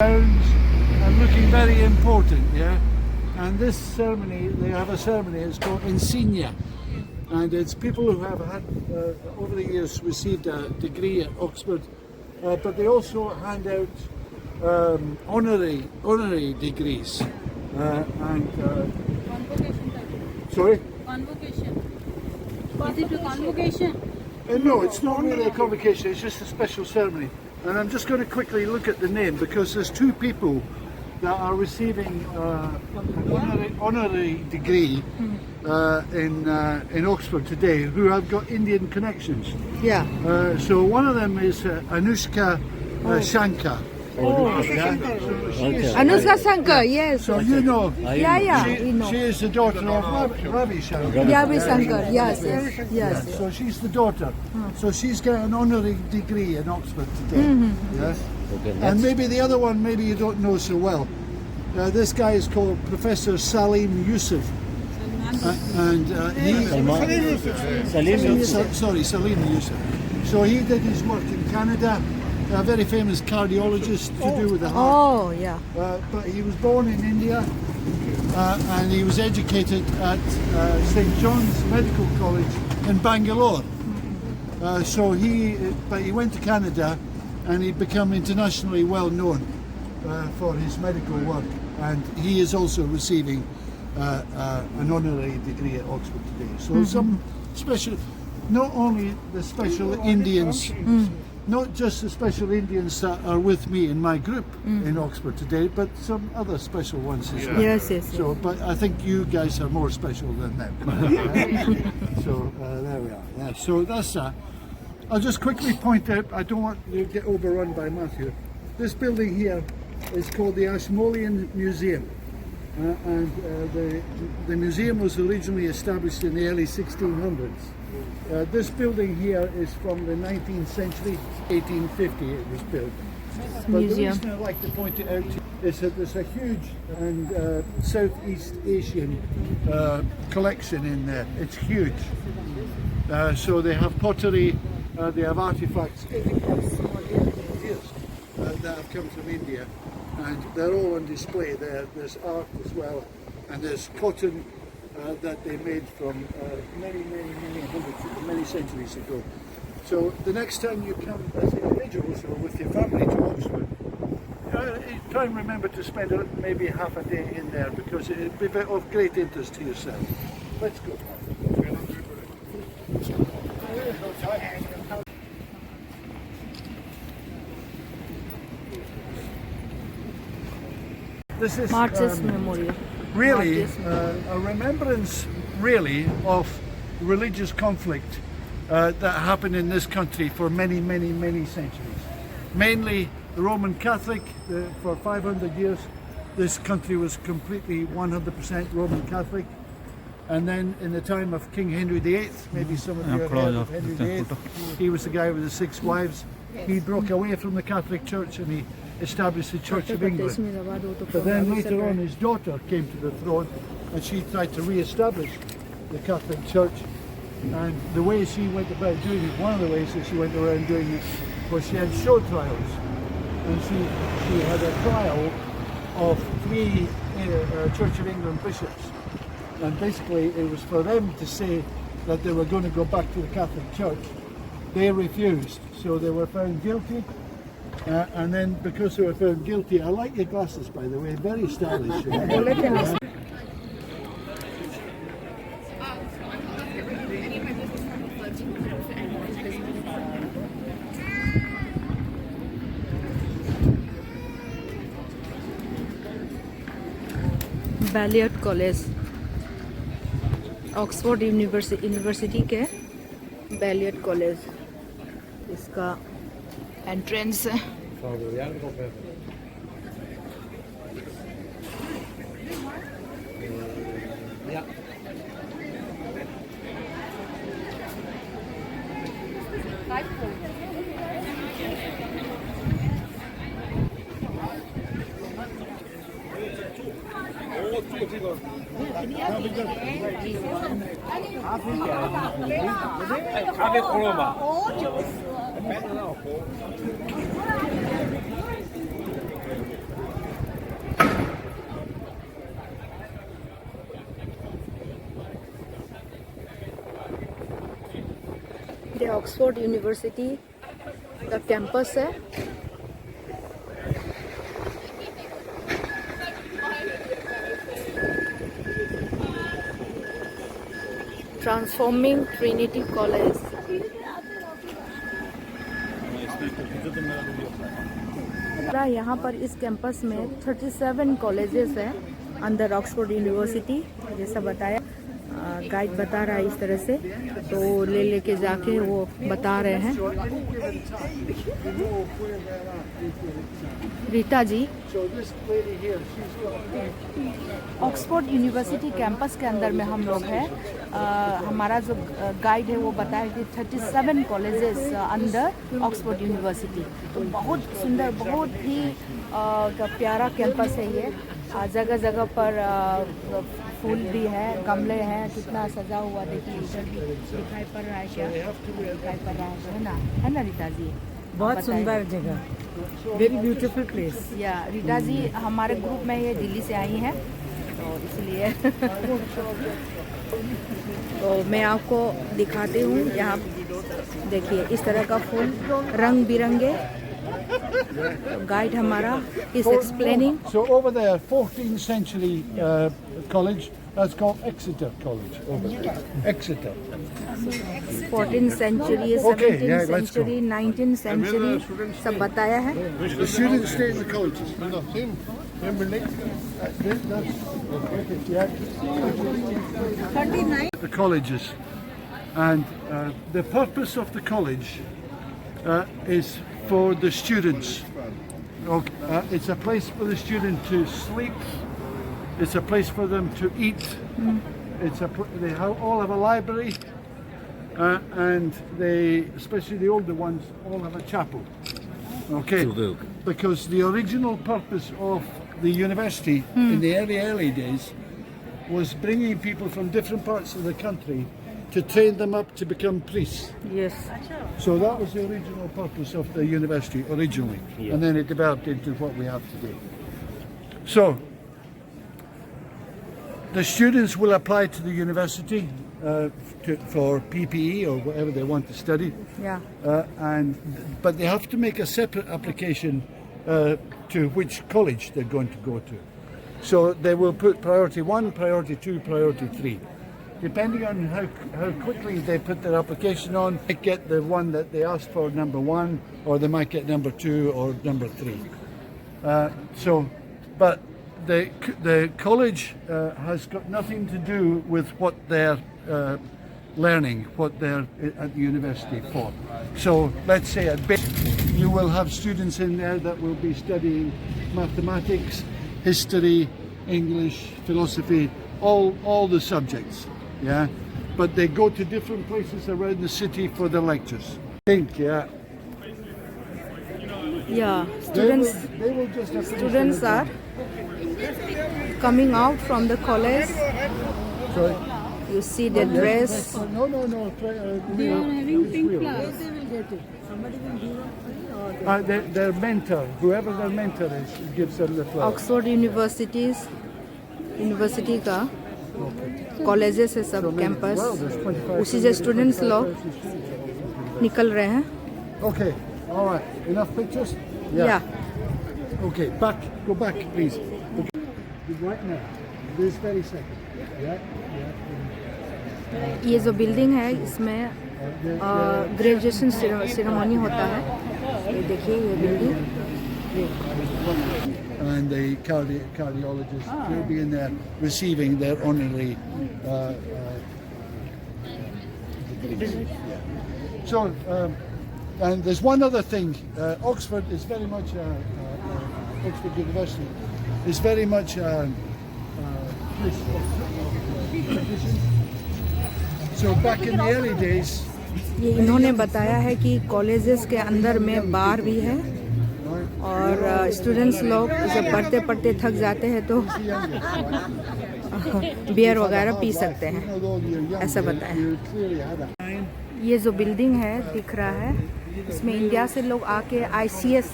And looking very important, yeah. And this ceremony, they have a ceremony. It's called insignia, and it's people who have had over the years received a degree at Oxford, but they also hand out honorary degrees. Convocation. Sorry. Convocation. Is it a convocation? No, it's not really a convocation. It's just a special ceremony. And I'm just going to quickly look at the name because there's two people that are receiving an honorary degree in Oxford today who have got Indian connections. Yeah. So one of them is Anushka Shankar. Anushka Shankar, yes. So you know, Yeah, we know. she is the daughter of Ravi Shankar. Ravi Shankar, yes. So she's the daughter. So she's got an honorary degree in Oxford today. Yes. And maybe the other one, maybe you don't know so well. This guy is called Professor Salim Yusuf. And Salim Yusuf. So he did his work in Canada. A very famous cardiologist to do with the heart. Oh, yeah. But he was born in India and he was educated at St. John's Medical College in Bangalore. So he went to Canada and he became internationally well known for his medical work. And he is also receiving an honorary degree at Oxford today. So some special, not only the special Indians, not just the special Indians that are with me in my group in Oxford today, but some other special ones as well. Yes. So, but I think you guys are more special than them. So there we are. Yeah. So that's that. I'll just quickly point out, I don't want you to get overrun by Matthew. This building here is called the Ashmolean Museum. And the museum was originally established in the early 1600s. This building here is from the 19th century, 1850 it was built. But the reason I like to point it out is that there's a huge and Southeast Asian collection in there. It's huge. So they have pottery, they have artifacts, that have come from India, and they're all on display there. There's art as well, and there's cotton that they made from many centuries ago. So the next time you come as individuals or with your family to Oxford, try and remember to spend maybe half a day in there because it'll be of great interest to yourself. Let's go. This is Marxist Memorial. really a remembrance really of religious conflict that happened in this country for many centuries. Mainly the Roman Catholic. For 500 years this country was completely 100% Roman Catholic, and then in the time of King Henry VIII, maybe some of you have heard of Henry VIII, he was the guy with the 6 wives. He broke away from the Catholic Church and he established the Church of England. But then later on his daughter came to the throne and she tried to re-establish the Catholic Church, and the way she went about doing it, one of the ways that she went around doing it was she had show trials, and she had a trial of 3 Church of England bishops, and basically it was for them to say that they were going to go back to the Catholic Church. They refused, so they were found guilty. And then because they were found guilty, I like your glasses by the way, very stylish. Balliol college, Oxford university के बैलियट college, इसका entrance है. 카페 코로마. Oxford university का campus है। Transforming Trinity college. यहाँ पर इस campus में 37 colleges हैं अंदर ऑक्सफोर्ड यूनिवर्सिटी, जैसा बताया गाइड बता रहा है इस तरह से, तो ले लेके जाके वो बता रहे हैं। Rita ji, Oxford university campus के अंदर में हम लोग हैं। हमारा जो गाइड है वो बताया कि 37 कॉलेजेस अंदर ऑक्सफोर्ड यूनिवर्सिटी, तो बहुत सुंदर, बहुत ही प्यारा कैंपस है ये। जगह जगह पर फूल भी है, गमले हैं, कितना सजा हुआ देखिए। इधर भी दिखाई पड़ रहा है, क्या दिखाई पड़ रहा है ना रीता जी? बहुत सुंदर जगह, वेरी ब्यूटीफुल प्लेस। या रीता जी हमारे ग्रुप में ये दिल्ली से आई हैं, तो इसलिए तो मैं आपको दिखाती हूँ। यहाँ देखिए इस तरह का फूल, रंग बिरंगे। गाइड हमारा is explaining. So over there, 14th century college. That's called Exeter College. Over there. Exeter. 14th century, 17th century, 19th century सब बताया है। The students stay in the colleges. Same building. The colleges, and the purpose of the college is for the students. Okay. It's a place for the student to sleep. It's a place for them to eat. They all have a library, and they, especially the older ones, all have a chapel. Okay, because the original purpose of the university in the early days was bringing people from different parts of the country to train them up to become priests. Yes. So that was the original purpose of the university originally, and then it developed into what we have today. So the students will apply to the university for PPE or whatever they want to study. Yeah. But they have to make a separate application to which college they're going to go to. So they will put priority 1, priority 2, priority 3. Depending on how quickly they put their application on, they might get the one that they asked for, number 1, or they might get number 2 or number 3. But the college has got nothing to do with what they're learning, what they're at the university for. So let's say at base you will have students in there that will be studying mathematics, history, English, philosophy, all the subjects. Yeah, but they go to different places around the city for the lectures. Yeah. Yeah, students are coming out from the college. Sorry? You see their dress. No. They are having pink flowers. They will get it. Somebody will give them free, or Their mentor, whoever their mentor is, gives them the flower. Oxford university का colleges है सब, campus. उसी से students लोग निकल रहे हैं। Okay, all right. Enough pictures? या Okay, go back, please. Okay. Right now, this very second. Yeah. ये जो बिल्डिंग है इसमें ग्रेजुएशन सेरेमनी होता है। ये देखिए ये building. And the cardiologists will be in there receiving their honorary degrees. Yeah. So, and there's one other thing. Oxford is very much Oxford University is very much place of tradition. So back in the early days, ये इन्होंने बताया है कि colleges के अंदर में बार भी है, और स्टूडेंट्स लोग जब पढ़ते पढ़ते थक जाते हैं तो बियर वगैरह पी सकते हैं, ऐसा बताया। ये जो बिल्डिंग है दिख रहा है, इसमें इंडिया से लोग आके ICS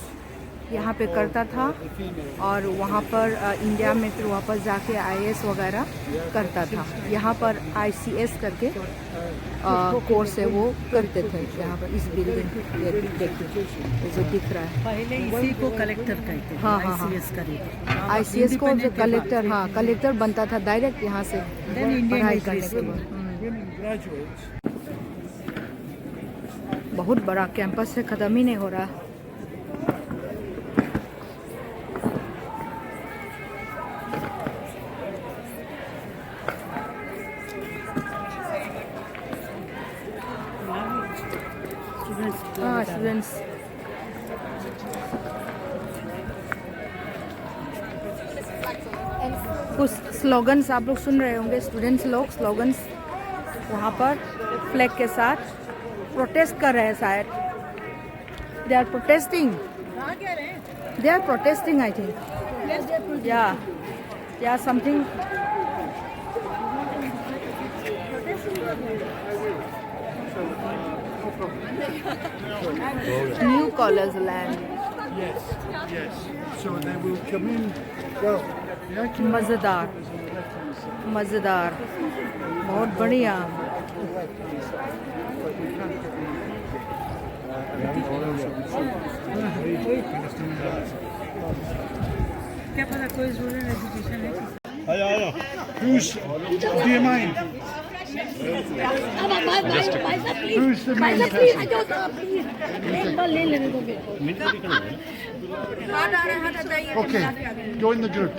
यहाँ पे करता था और वहाँ पर इंडिया में फिर वापस जाके IAS वगैरह करता था। यहाँ पर ICS करके कोर्स है वो करते थे यहाँ पर इस बिल्डिंग ये जो दिख रहा है। पहले इसी को कलेक्टर कहते थे। हाँ, हाँ, हाँ। ICS करे ICS को जो कलेक्टर, हाँ कलेक्टर बनता था डायरेक्ट यहाँ से पढ़ाई करने के बाद। Women graduates. बहुत बड़ा कैंपस है, ख़त्म ही नहीं हो रहा। हाँ स्टूडेंट्स कुछ स्लोगन्स आप लोग सुन रहे होंगे, स्टूडेंट्स लोग स्लोगन्स वहाँ पर फ्लैग के साथ प्रोटेस्ट कर रहे हैं शायद। They are protesting I think या something. New college land. Yes. So they will come in. Well, the actual मज़ेदार बहुत बढ़िया। क्या पता कोई रूरल एजुकेशन है। Do you mind? Who's the main Okay, go in the group.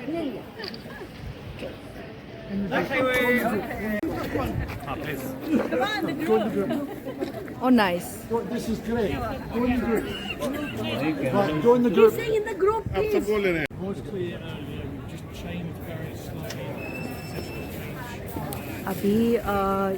Go in the group. Oh nice. This is great. Go in the group. Right, go in the group. in the group, please. Mostly just changed very slightly. अभी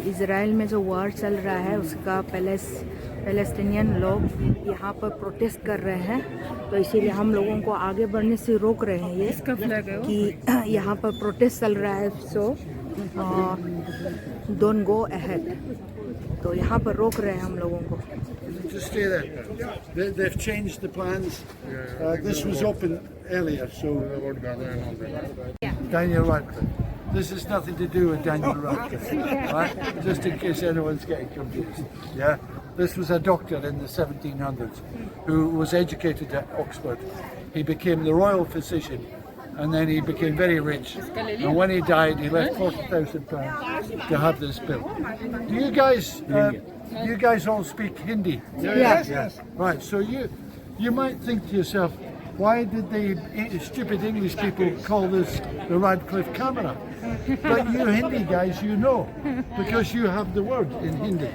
Israel में जो वार चल रहा है उसका Palestinian लोग यहाँ पर प्रोटेस्ट कर रहे हैं, तो इसीलिए हम लोगों को आगे बढ़ने से रोक रहे हैं ये कि यहाँ पर प्रोटेस्ट चल रहा है, सो डोंट गो अहेड। तो यहाँ पर रोक रहे हैं हम लोगों को। Just stay there. They've changed the plans. This was open earlier, so Daniel Radcliffe. This has nothing to do with Daniel Radcliffe, right? Just in case anyone's getting confused. Yeah, this was a doctor in the 1700s who was educated at Oxford. He became the royal physician, and then he became very rich. And when he died, he left £40,000 to have this built. Do you guys all speak Hindi? Yes. Right. So you might think to yourself, why did the stupid English people call this the Radcliffe camera? But you Hindi guys, you know, because you have the word in Hindi.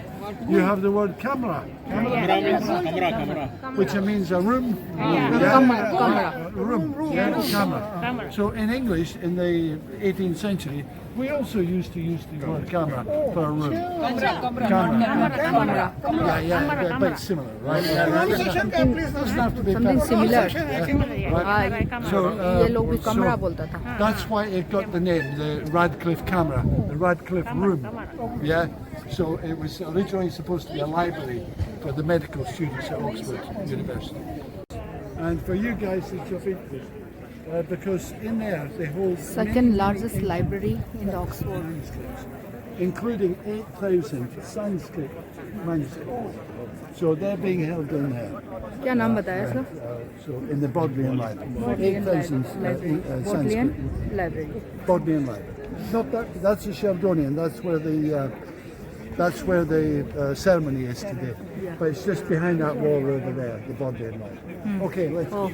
You have the word camera, which means a room. Camera. Room. Camera. So in English, in the 18th century, we also used to use the word camera for a room. Camera. Yeah, but similar, right? Doesn't have to be Something similar. Right. So ये लोग भी कमरा बोलता था। that's why it got the name, the Radcliffe camera, the Radcliffe room. Yeah. So it was originally supposed to be a library for the medical students at Oxford University. And for you guys, it's of interest because in there they hold Second largest library in the Oxford. manuscripts, including 8,000 Sanskrit manuscripts. So they're being held in there. क्या नाम बताया sir? So in the Bodleian Library, 8,000 Bodleian Sanskrit. Library. Bodleian Library. Not that. That's the Sheldonian. That's where the ceremony is today. But it's just behind that wall over there, the Bodleian Library. Okay, let's. Oh.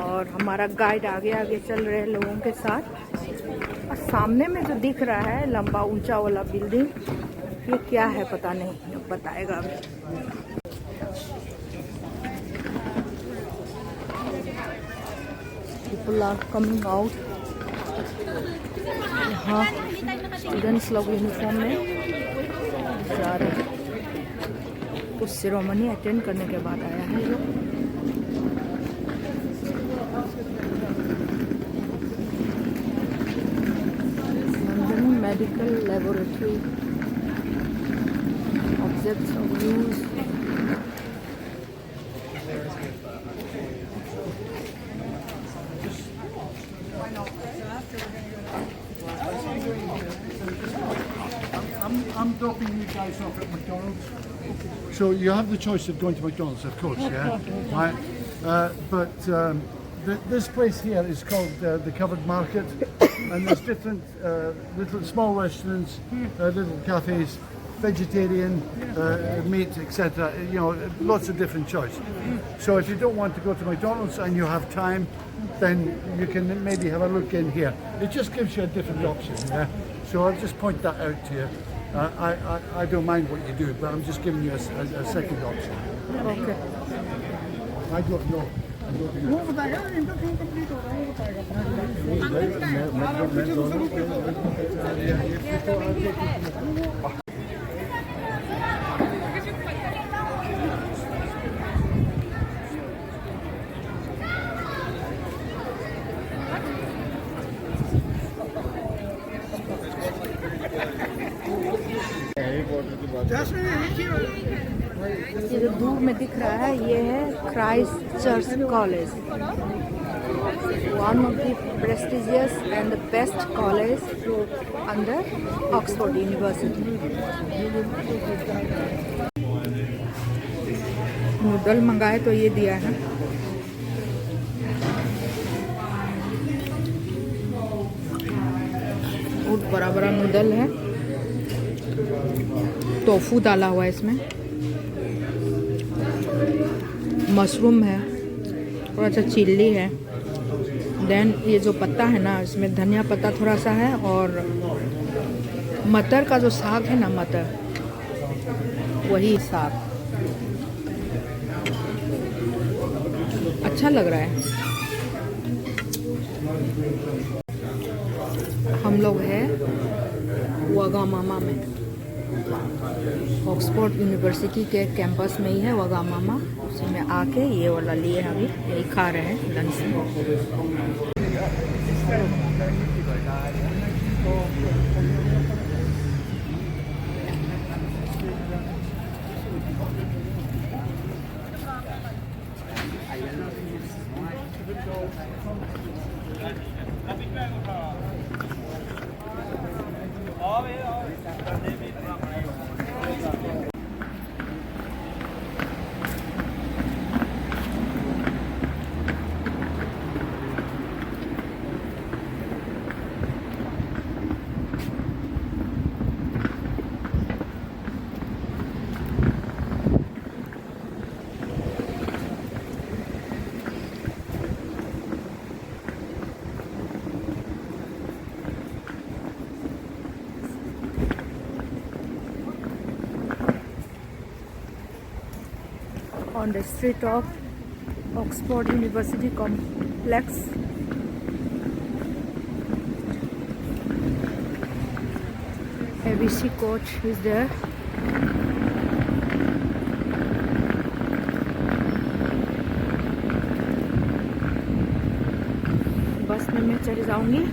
और हमारा guide आगे आगे चल रहे हैं लोगों के साथ, और सामने में जो दिख रहा है लंबा ऊंचा वाला बिल्डिंग, ये क्या है पता नहीं, अब बताएगा अभी। People are coming out। यहाँ स्टूडेंट्स लोग यूनिफॉर्म में जा रहे हैं। कुछ सेरेमनी अटेंड करने के बाद आया है लोग। London medical laboratory, objects of use. I'm dropping you guys off at McDonald's. So you have the choice of going to McDonald's, of course, yeah. Right. But this place here is called the Covered Market, and there's different little small restaurants, little cafes, vegetarian, meat, etc. You know, lots of different choice. So if you don't want to go to McDonald's and you have time, then you can maybe have a look in here. It just gives you a different option, yeah. So I'll just point that out to you. I don't mind what you do, but I'm just giving you a second option. Okay I don't know. वो बताएगा interview complete हो रहा है, वो बताएगा। ये जो दूर में दिख रहा है ये है Christ church college, one of the prestigious and the best college under Oxford university. Noodle मंगाए तो ये दिया है। बहुत बड़ा बड़ा नूडल है, टोफू डाला हुआ है इसमें, मशरूम है, थोड़ा सा चिल्ली है, देन ये जो पत्ता है ना इसमें धनिया पत्ता थोड़ा सा है, और मटर का जो साग है ना, मटर वही साग अच्छा लग रहा है। हम लोग हैं वगामामा में, ऑक्सफोर्ड यूनिवर्सिटी के कैंपस में ही है वगामामा। उसी में आके ये वाला लिए अभी यही खा रहे हैं लंच में। On the street of Oxford University complex, ABC coach is there. बस में मैं चली जाऊंगी।